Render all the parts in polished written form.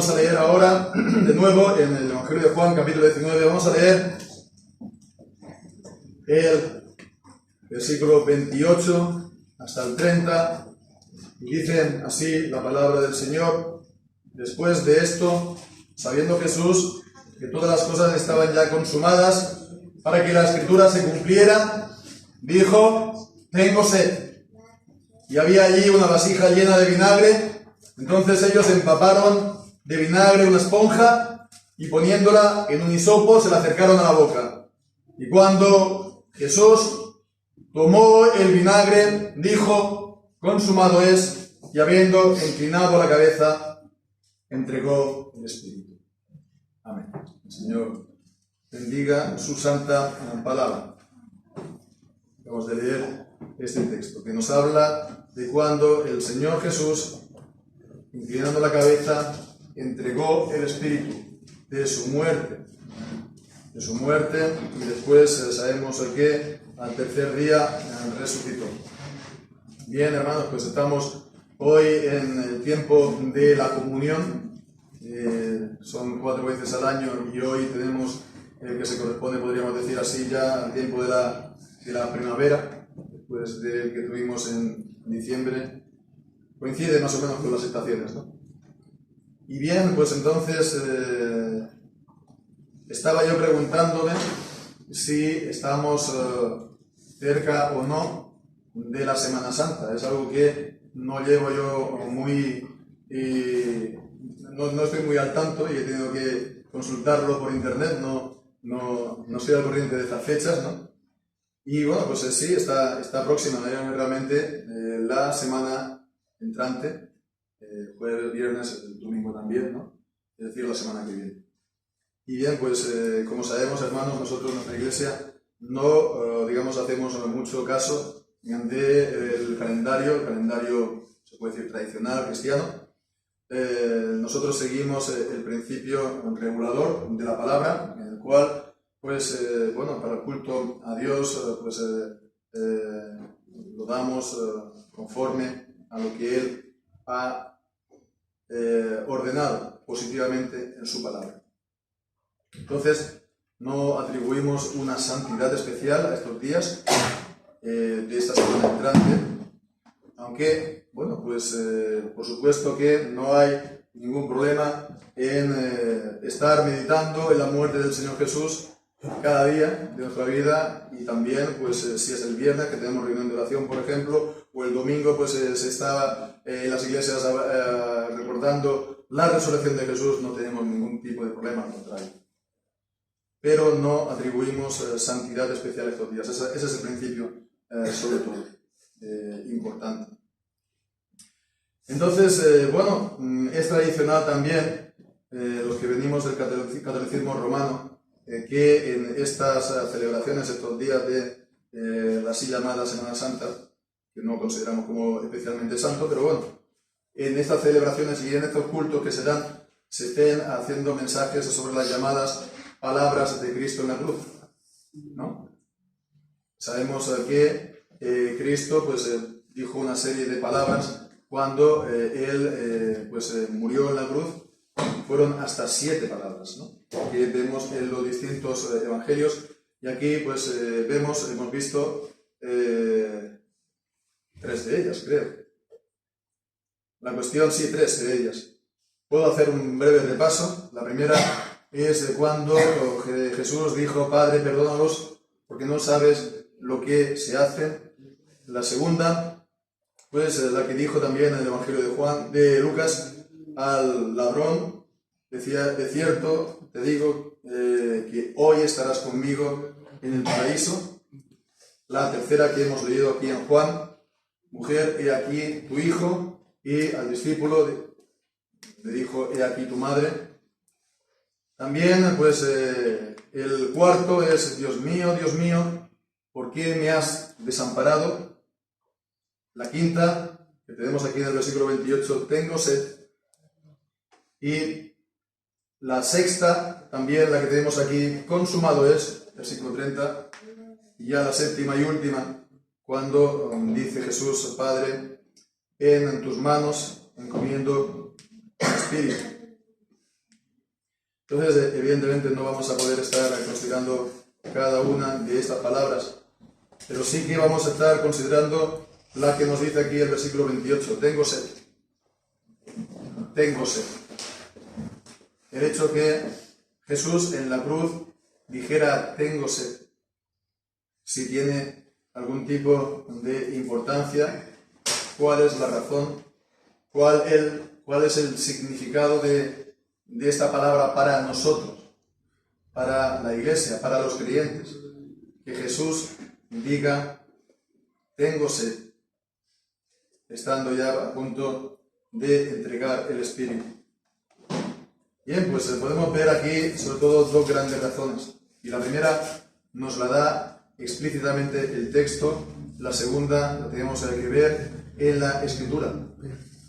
vamos a leer ahora, de nuevo, en el Evangelio de Juan, capítulo 19, vamos a leer el versículo 28 hasta el 30, y dicen así la palabra del Señor: después de esto, sabiendo Jesús que todas las cosas estaban ya consumadas, para que la Escritura se cumpliera, dijo: tengo sed. Y había allí una vasija llena de vinagre. Entonces ellos empaparon de vinagre una esponja y poniéndola en un hisopo se la acercaron a la boca. Y cuando Jesús tomó el vinagre, dijo: consumado es, y habiendo inclinado la cabeza, entregó el Espíritu. Amén. El Señor bendiga su santa palabra. Vamos a leer este texto que nos habla de cuando el Señor Jesús, inclinando la cabeza, entregó el Espíritu, de su muerte y después sabemos que al tercer día resucitó. Bien, hermanos, pues estamos hoy en el tiempo de la comunión. Son 4 veces al año y hoy tenemos el que se corresponde, podríamos decir así, ya al tiempo de la primavera, después del que tuvimos en diciembre. Coincide más o menos con las estaciones, ¿no? Y bien, pues entonces estaba yo preguntándome si estamos cerca o no de la Semana Santa. Es algo que no llevo yo muy... no estoy muy al tanto y he tenido que consultarlo por internet, no estoy al corriente de estas fechas, ¿no? Y bueno, pues sí, está próxima realmente la semana entrante, jueves, viernes, el domingo también, ¿no? Es decir, la semana que viene. Y bien, pues como sabemos, hermanos, nosotros en nuestra iglesia no, hacemos mucho caso del calendario, se puede decir, tradicional, cristiano. Nosotros seguimos el principio regulador de la palabra, en el cual, pues, para el culto a Dios, lo damos conforme a lo que Él ha ordenado positivamente en su palabra. Entonces, no atribuimos una santidad especial a estos días de esta semana entrante, aunque, por supuesto que no hay ningún problema en estar meditando en la muerte del Señor Jesús cada día de nuestra vida, y también, si es el viernes que tenemos reunión de oración, por ejemplo, o el domingo, se está en las iglesias recordando la resurrección de Jesús, no tenemos ningún tipo de problema, al contrario. Pero no atribuimos santidad especial a estos días. Ese es el principio, sobre todo, importante. Entonces, es tradicional también, los que venimos del catolicismo romano, que en estas celebraciones, estos días de la así llamada Semana Santa, que no consideramos como especialmente santo, pero bueno, en estas celebraciones y en estos cultos que se dan, se estén haciendo mensajes sobre las llamadas palabras de Cristo en la cruz, ¿no? Sabemos que Cristo dijo una serie de palabras cuando Él murió en la cruz. Fueron hasta 7 palabras, ¿no?, que vemos en los distintos evangelios, y aquí hemos visto 3 de ellas, creo. La cuestión, sí, 3 de ellas. Puedo hacer un breve repaso. La primera es cuando Jesús dijo: Padre, perdónalos, porque no sabes lo que se hacen. La segunda, la que dijo también en el Evangelio de Lucas al ladrón, decía: de cierto te digo que hoy estarás conmigo en el paraíso. La tercera que hemos leído aquí en Juan: mujer, he aquí tu hijo. Y al discípulo le dijo: he aquí tu madre. También, el cuarto es: Dios mío, ¿por qué me has desamparado? La quinta, que tenemos aquí en el versículo 28, tengo sed. Y la sexta, también la que tenemos aquí, consumado es, versículo 30. Y ya la séptima y última, cuando dice Jesús: Padre, en tus manos encomiendo el Espíritu. Entonces, evidentemente no vamos a poder estar considerando cada una de estas palabras, pero sí que vamos a estar considerando la que nos dice aquí el versículo 28, tengo sed. Tengo sed. El hecho que Jesús en la cruz dijera tengo sed, si tiene algún tipo de importancia, cuál es la razón, cuál es el significado de esta palabra para nosotros, para la iglesia, para los creyentes. Que Jesús diga, tengo sed, estando ya a punto de entregar el Espíritu. Bien, pues podemos ver aquí sobre todo dos grandes razones. Y la primera nos la da explícitamente el texto, la segunda la tenemos que ver en la Escritura,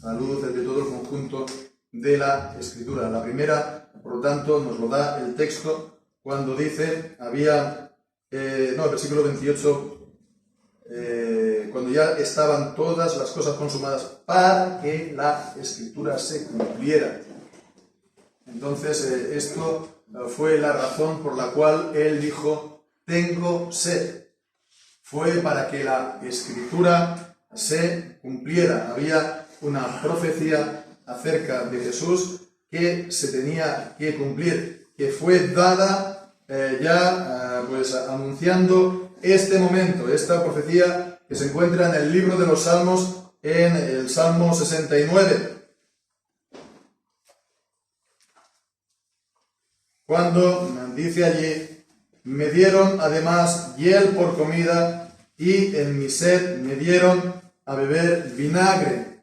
a la luz de todo el conjunto de la Escritura. La primera, por lo tanto, nos lo da el texto cuando dice, el versículo 28, cuando ya estaban todas las cosas consumadas para que la Escritura se cumpliera. Entonces, esto fue la razón por la cual él dijo, tengo sed. Fue para que la Escritura se cumpliera. Había una profecía acerca de Jesús que se tenía que cumplir, que fue dada anunciando este momento, esta profecía que se encuentra en el libro de los Salmos, en el Salmo 69. Cuando dice allí, me dieron además hiel por comida y en mi sed me dieron a beber vinagre.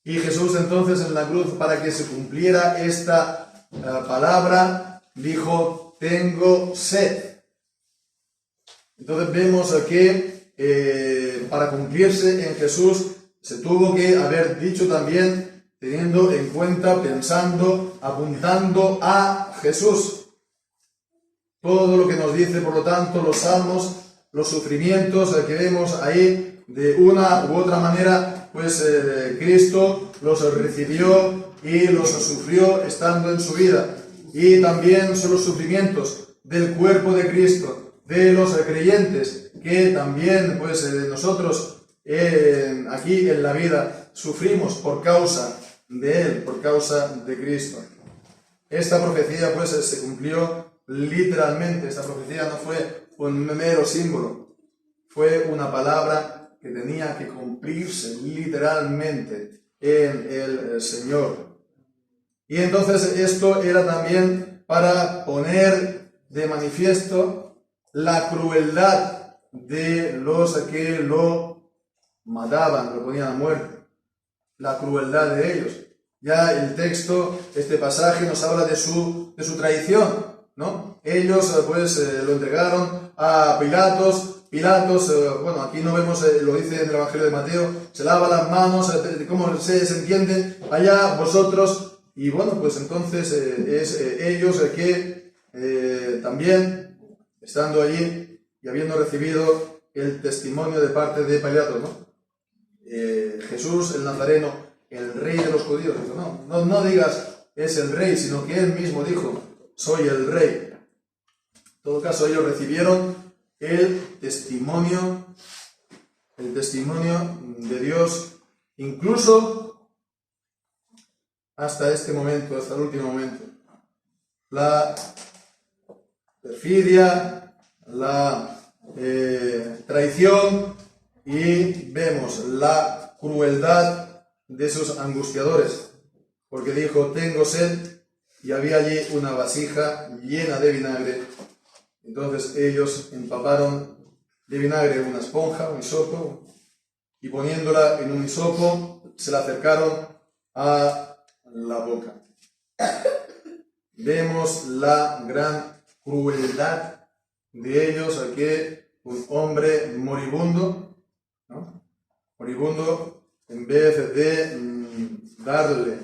Y Jesús entonces en la cruz, para que se cumpliera esta palabra, dijo, tengo sed. Entonces vemos que para cumplirse en Jesús se tuvo que haber dicho también, teniendo en cuenta, pensando, apuntando a Jesús. Todo lo que nos dice, por lo tanto, los salmos, los sufrimientos que vemos ahí, de una u otra manera, pues Cristo los recibió y los sufrió estando en su vida. Y también son los sufrimientos del cuerpo de Cristo, de los creyentes, que también pues nosotros aquí en la vida sufrimos por causa de Él, por causa de Cristo. Esta profecía pues se cumplió literalmente. Esta profecía no fue un mero símbolo, fue una palabra que tenía que cumplirse literalmente en el Señor. Y entonces esto era también para poner de manifiesto la crueldad de los que lo mataban, lo ponían a muerte. La crueldad de ellos. Ya el texto, este pasaje nos habla de su traición, ¿no? Ellos lo entregaron a Pilatos. Pilatos, aquí no vemos, lo dice en el Evangelio de Mateo, se lava las manos, ¿cómo se entiende? Allá vosotros, y pues entonces ellos que también, estando allí y habiendo recibido el testimonio de parte de Pilatos, ¿no? Jesús el Nazareno, el rey de los judíos, dijo, no digas es el rey, sino que él mismo dijo, soy el rey. En todo caso, ellos recibieron el testimonio de Dios, incluso hasta este momento, hasta el último momento. La perfidia, la traición, y vemos la crueldad de esos angustiadores, porque dijo, tengo sed, y había allí una vasija llena de vinagre. Entonces ellos empaparon de vinagre una esponja, un hisopo, y poniéndola en un hisopo, se la acercaron a la boca. Vemos la gran crueldad de ellos, a que un hombre moribundo, en vez de darle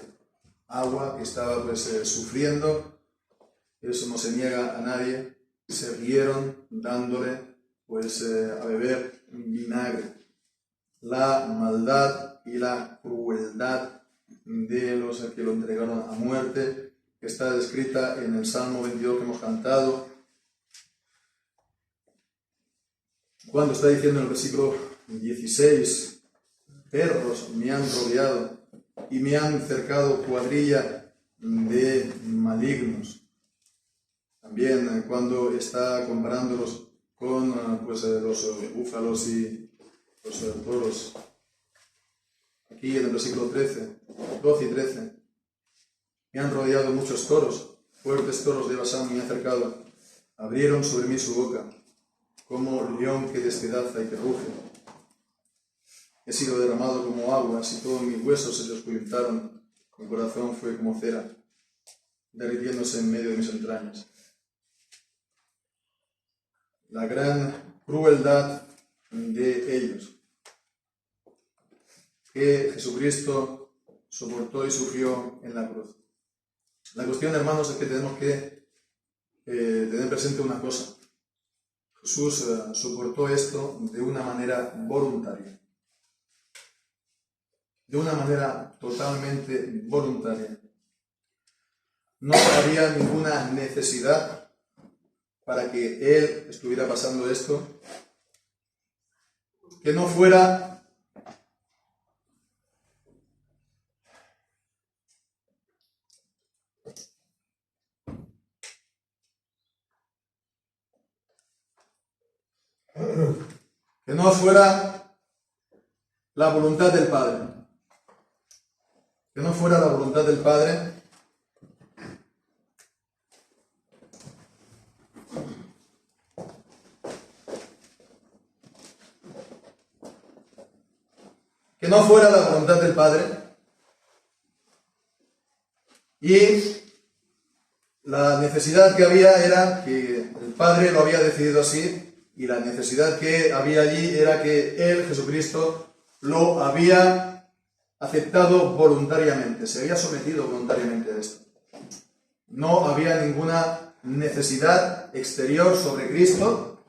agua, que estaba sufriendo, eso no se niega a nadie, se rieron dándole a beber vinagre. La maldad y la crueldad de los que lo entregaron a muerte que está descrita en el Salmo 22 que hemos cantado, cuando está diciendo en el versículo 16, perros me han rodeado y me han cercado cuadrilla de malignos. También cuando está comparándolos con los búfalos y los toros. Aquí en el versículo 12 y 13. Me han rodeado muchos toros, fuertes toros de Basán me han cercado. Abrieron sobre mí su boca, como león que despedaza y que ruge. He sido derramado como aguas y todos mis huesos se descubiertaron. Mi corazón fue como cera, derritiéndose en medio de mis entrañas. La gran crueldad de ellos, que Jesucristo soportó y sufrió en la cruz. La cuestión, hermanos, es que tenemos que tener presente una cosa. Jesús soportó esto de una manera voluntaria. De una manera totalmente voluntaria. No había ninguna necesidad para que Él estuviera pasando esto, que no fuera la voluntad del Padre. Que no fuera la voluntad del Padre y la necesidad que había era que el Padre lo había decidido así. Y la necesidad que había allí era que Él, Jesucristo, lo había aceptado voluntariamente, se había sometido voluntariamente a esto. No había ninguna necesidad exterior sobre Cristo,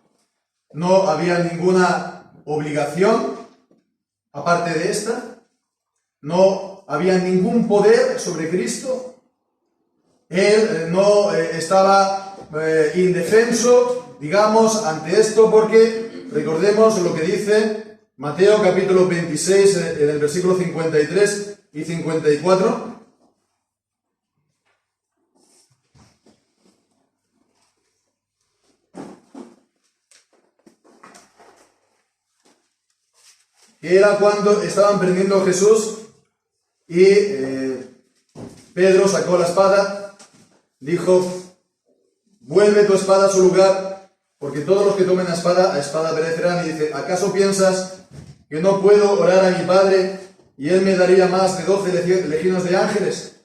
no había ninguna obligación aparte de esta, no había ningún poder sobre Cristo. Él no estaba indefenso, digamos, ante esto, porque recordemos lo que dice Mateo capítulo 26 en el versículo 53 y 54. Que era cuando estaban prendiendo a Jesús y Pedro sacó la espada, dijo: vuelve tu espada a su lugar, porque todos los que tomen a espada perecerán. Y dice: ¿acaso piensas que no puedo orar a mi Padre y Él me daría más de 12 legiones de ángeles?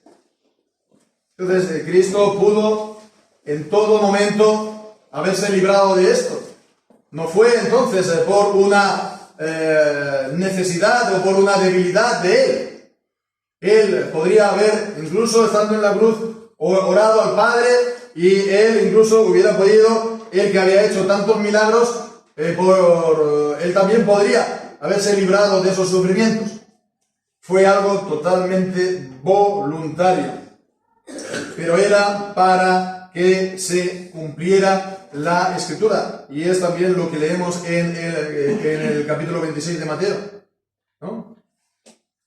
Entonces Cristo pudo en todo momento haberse librado de esto. No fue entonces por una necesidad o por una debilidad de Él. Él podría haber, incluso estando en la cruz, orado al Padre, y Él incluso hubiera podido, Él que había hecho tantos milagros, Él también podría haberse librado de esos sufrimientos. Fue algo totalmente voluntario, pero era para que se cumpliera la Escritura, y es también lo que leemos en el capítulo 26 de Mateo, ¿no?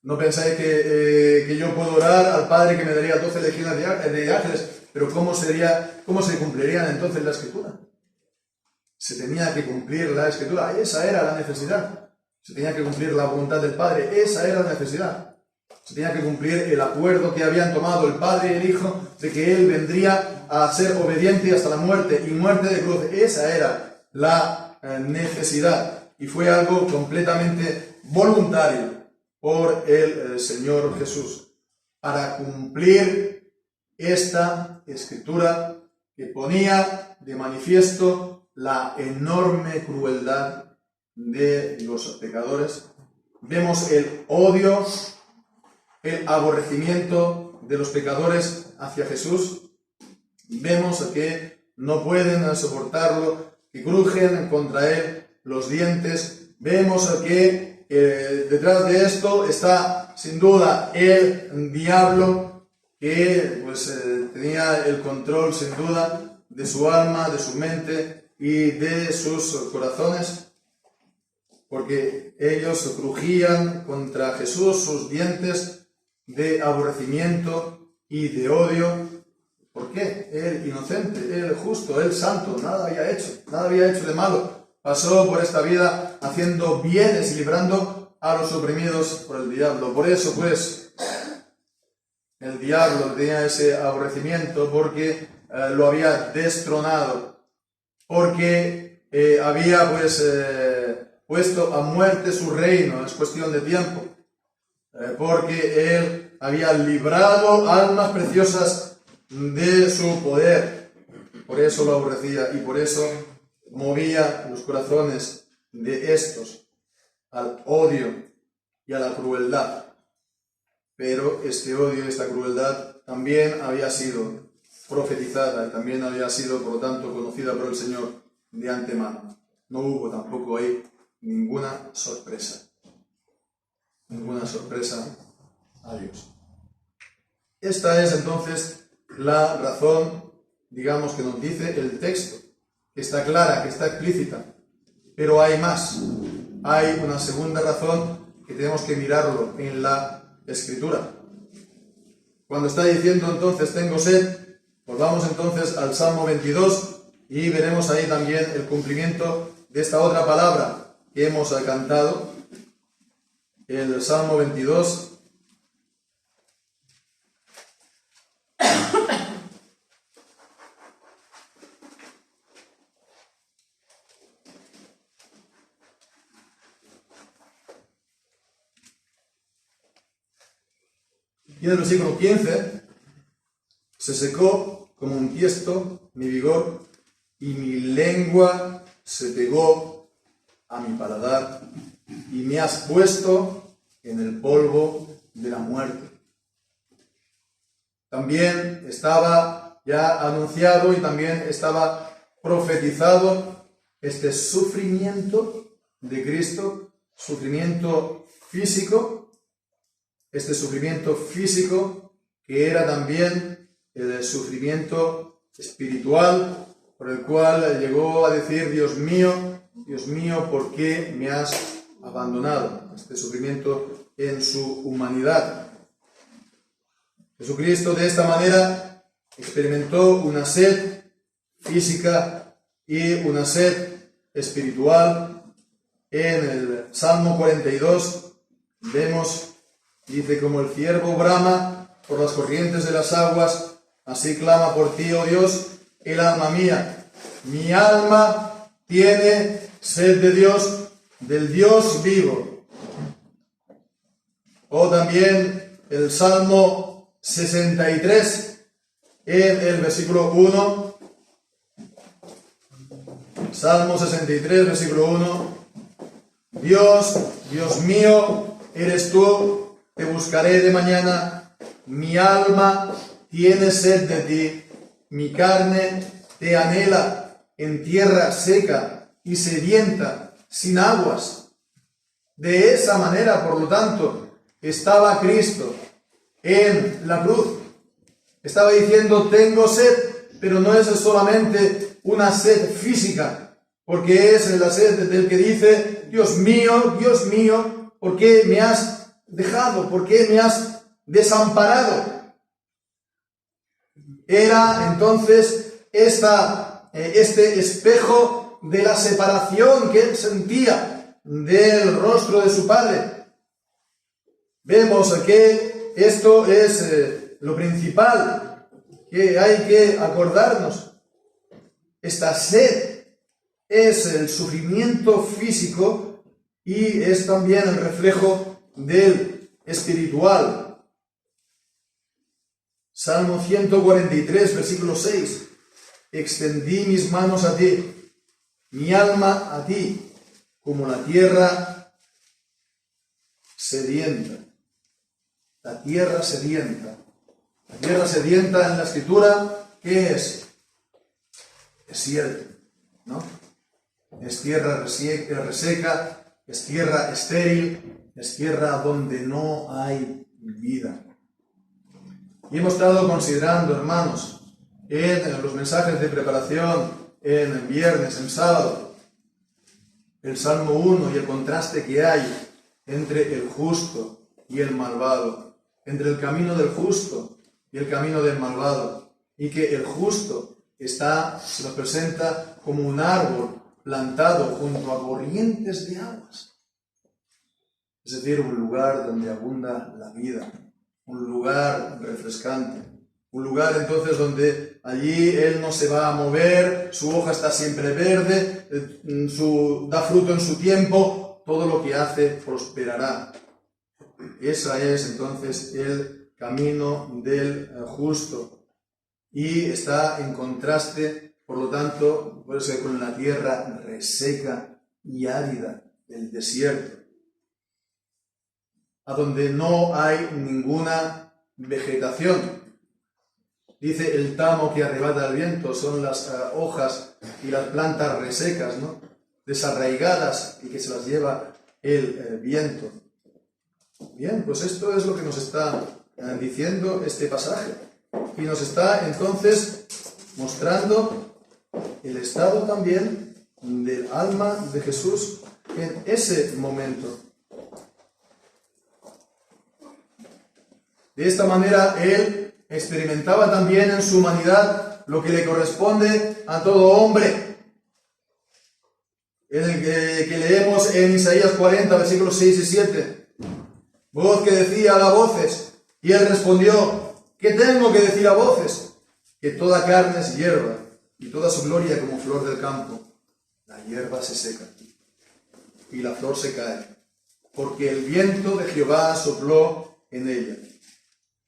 No pensáis que yo puedo orar al Padre que me daría 12 legiones de ángeles, pero ¿cómo se cumpliría entonces la Escritura? Se tenía que cumplir la Escritura, esa era la necesidad. Se tenía que cumplir la voluntad del Padre, esa era la necesidad. Se tenía que cumplir el acuerdo que habían tomado el Padre y el Hijo de que Él vendría a ser obediente hasta la muerte, y muerte de cruz. Esa era la necesidad, y fue algo completamente voluntario por el Señor Jesús, para cumplir esta Escritura que ponía de manifiesto la enorme crueldad de los pecadores. Vemos el odio, el aborrecimiento de los pecadores hacia Jesús. Vemos que no pueden soportarlo, que crujen contra Él los dientes. Vemos que detrás de esto está sin duda el diablo, que pues, tenía el control sin duda de su alma, de su mente y de sus corazones, porque ellos crujían contra Jesús sus dientes de aborrecimiento y de odio. ¿Por qué? Él inocente, él justo, él santo, nada había hecho de malo. Pasó por esta vida haciendo bienes y librando a los oprimidos por el diablo. Por eso, pues, el diablo tenía ese aborrecimiento porque lo había destronado, porque había, pues, puesto a muerte su reino, es cuestión de tiempo, porque él había librado almas preciosas de su poder. Por eso lo aborrecía y por eso movía los corazones de estos al odio y a la crueldad. Pero este odio y esta crueldad también había sido profetizada y también había sido, por lo tanto, conocida por el Señor de antemano. No hubo tampoco ahí ninguna sorpresa a Dios. Esta es entonces la razón, digamos, que nos dice el texto, que está clara, que está explícita, pero hay más. Hay una segunda razón que tenemos que mirarlo en la Escritura. Cuando está diciendo entonces tengo sed, pues vamos entonces al Salmo 22 y veremos ahí también el cumplimiento de esta otra palabra que hemos cantado, el Salmo 22. Y en el versículo 15, se secó como un tiesto mi vigor y mi lengua se pegó a mi paladar y me has puesto en el polvo de la muerte. También estaba ya anunciado y también estaba profetizado este sufrimiento de Cristo, sufrimiento físico, que era también el sufrimiento espiritual, por el cual llegó a decir, Dios mío, ¿por qué me has abandonado? Este sufrimiento en su humanidad. Jesucristo de esta manera experimentó una sed física y una sed espiritual. En el Salmo 42 vemos, dice, como el ciervo brama por las corrientes de las aguas, así clama por ti, oh Dios, el alma mía. Mi alma tiene sed de Dios, del Dios vivo. O también el Salmo 63, en el versículo 1. Salmo 63, versículo 1. Dios, Dios mío, eres tú, te buscaré de mañana. Mi alma tiene sed de ti, mi carne te anhela en tierra seca y sedienta, sin aguas. De esa manera, por lo tanto, estaba Cristo en la cruz. Estaba diciendo, tengo sed, pero no es solamente una sed física, porque es la sed del que dice, Dios mío, ¿por qué me has dejado? ¿Por qué me has desamparado? Era entonces este espejo de la separación que él sentía del rostro de su Padre. Vemos que esto es lo principal que hay que acordarnos. Esta sed es el sufrimiento físico y es también el reflejo del espiritual. Salmo 143, versículo 6. Extendí mis manos a ti, mi alma a ti, como la tierra sedienta. La tierra sedienta. La tierra sedienta en la Escritura, ¿qué es? Desierto, ¿no? Es tierra reseca, es tierra estéril, es tierra donde no hay vida. Y hemos estado considerando, hermanos, en los mensajes de preparación, en viernes, en sábado, el Salmo 1 y el contraste que hay entre el justo y el malvado, entre el camino del justo y el camino del malvado, y que el justo se nos presenta como un árbol plantado junto a corrientes de aguas, es decir, un lugar donde abunda la vida, un lugar refrescante, un lugar entonces donde allí él no se va a mover, su hoja está siempre verde, da fruto en su tiempo, todo lo que hace prosperará. Ese es entonces el camino del justo. Y está en contraste, por lo tanto, puede ser con la tierra reseca y árida del desierto, a donde no hay ninguna vegetación. Dice el tamo que arrebata el viento, son las hojas y las plantas resecas, ¿no?, desarraigadas, y que se las lleva el viento. Bien, pues esto es lo que nos está diciendo este pasaje. Y nos está entonces mostrando el estado también del alma de Jesús en ese momento. De esta manera él experimentaba también en su humanidad lo que le corresponde a todo hombre. En el que leemos en Isaías 40, versículos 6 y 7. Voz que decía a voces, y él respondió: ¿qué tengo que decir a voces? Que toda carne es hierba, y toda su gloria como flor del campo. La hierba se seca, y la flor se cae, porque el viento de Jehová sopló en ella.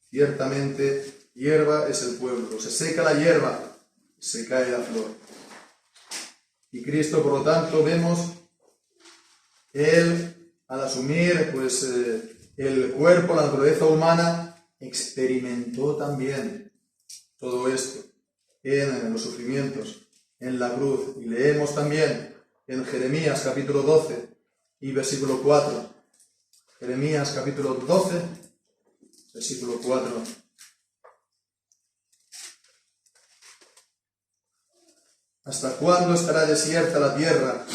Ciertamente, hierba es el pueblo. Se seca la hierba, se cae la flor. Y Cristo, por lo tanto, vemos, él, al asumir pues el cuerpo, la naturaleza humana, experimentó también todo esto en los sufrimientos, en la cruz. Y leemos también en Jeremías capítulo 12 y versículo 4. Jeremías capítulo 12, versículo 4. ¿Hasta cuándo estará desierta la tierra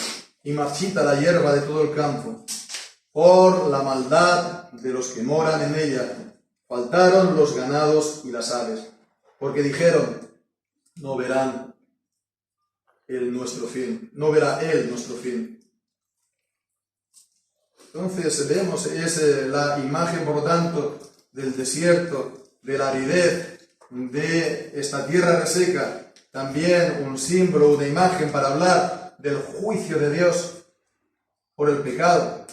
y marchita la hierba de todo el campo? Por la maldad de los que moran en ella, faltaron los ganados y las aves, porque dijeron: no verán nuestro fin, no verá él nuestro fin. Entonces vemos, es la imagen, por lo tanto, del desierto, de la aridez, de esta tierra reseca, también un símbolo, una imagen para hablar del juicio de Dios por el pecado,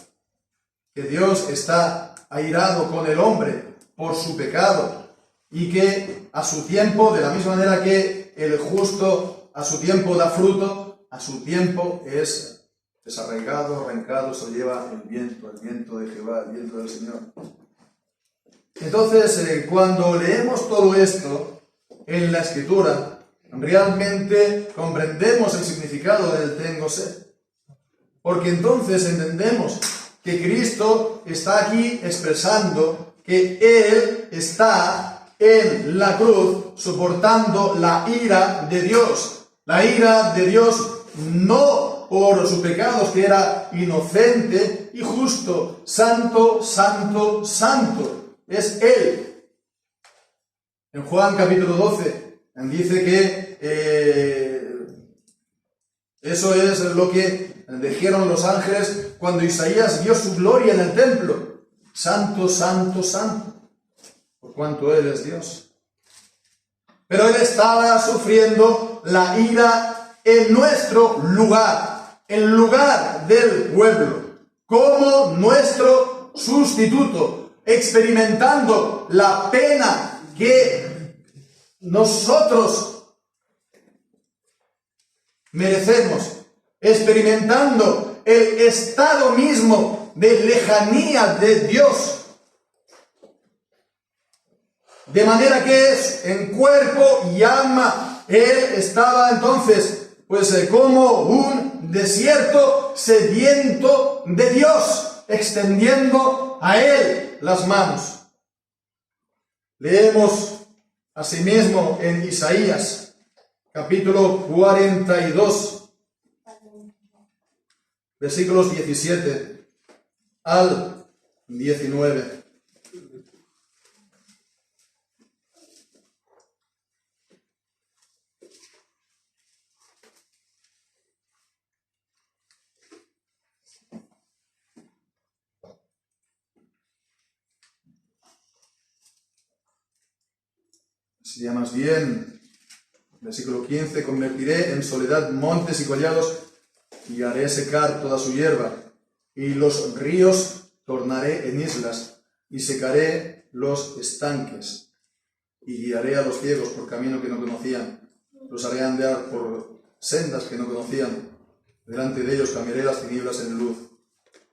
que Dios está airado con el hombre por su pecado, y que a su tiempo, de la misma manera que el justo a su tiempo da fruto, a su tiempo es desarraigado, arrancado, se lleva el viento de Jehová, el viento del Señor. Entonces, cuando leemos todo esto en la Escritura, realmente comprendemos el significado del tengo sed. Porque entonces entendemos que Cristo está aquí expresando que Él está en la cruz soportando la ira de Dios. La ira de Dios no por sus pecados, que era inocente y justo, santo, santo, santo. Es Él. En Juan capítulo 12 dice que eso es lo que dijeron los ángeles cuando Isaías vio su gloria en el templo. Santo, santo, santo, por cuanto Él es Dios. Pero Él estaba sufriendo la ira en nuestro lugar, en lugar del pueblo, como nuestro sustituto, experimentando la pena que nosotros merecemos, experimentando el estado mismo de lejanía de Dios, de manera que es en cuerpo y alma. Él estaba entonces pues como un desierto sediento de Dios, extendiendo a Él las manos. Leemos Asimismo, en Isaías, capítulo 42, versículos 17 al 19. Sería más bien, versículo 15, convertiré en soledad montes y collados y haré secar toda su hierba, y los ríos tornaré en islas, y secaré los estanques, y guiaré a los ciegos por camino que no conocían, los haré andar por sendas que no conocían, delante de ellos cambiaré las tinieblas en luz,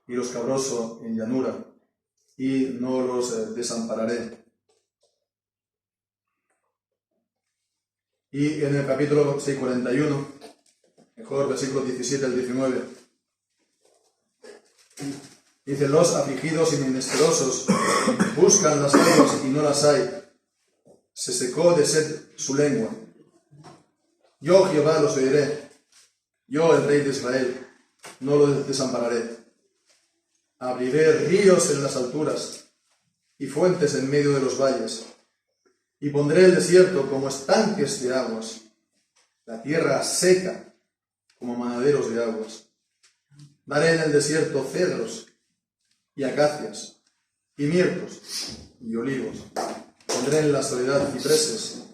y los cabrosos en llanura, y no los desampararé. Y en el capítulo 6:41, mejor versículos 17 al 19, dice: los afligidos y menesterosos buscan las aguas y no las hay. Se secó de sed su lengua. Yo, Jehová, los oiré. Yo, el Rey de Israel, no los desampararé. Abriré ríos en las alturas y fuentes en medio de los valles. Y pondré el desierto como estanques de aguas, la tierra seca como manaderos de aguas. Daré en el desierto cedros y acacias, y mirtos y olivos. Pondré en la soledad cipreses,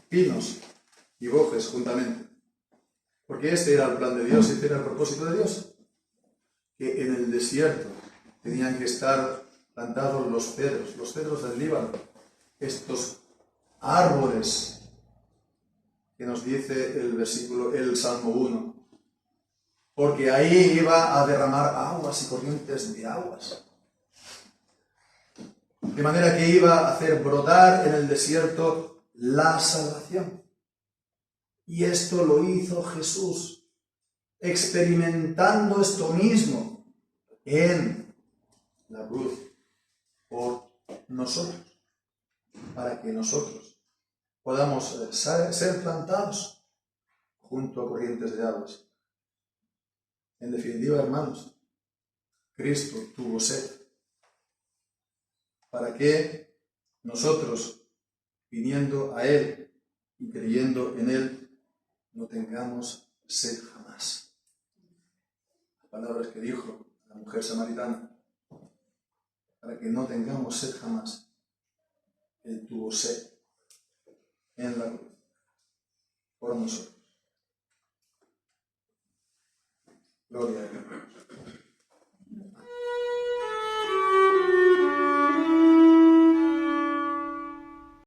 pinos y bojes juntamente. Porque este era el plan de Dios, este era el propósito de Dios. Que en el desierto tenían que estar plantados los cedros del Líbano, estos árboles que nos dice el Salmo 1. Porque ahí iba a derramar aguas y corrientes de aguas. De manera que iba a hacer brotar en el desierto la salvación. Y esto lo hizo Jesús, experimentando esto mismo en la cruz por nosotros, para que nosotros podamos ser plantados junto a corrientes de aguas. En definitiva, hermanos, Cristo tuvo sed para que nosotros, viniendo a Él y creyendo en Él, no tengamos sed jamás. Las palabras que dijo la mujer samaritana, para que no tengamos sed jamás. Él tuvo sed en la cruz por nosotros. Gloria a Dios.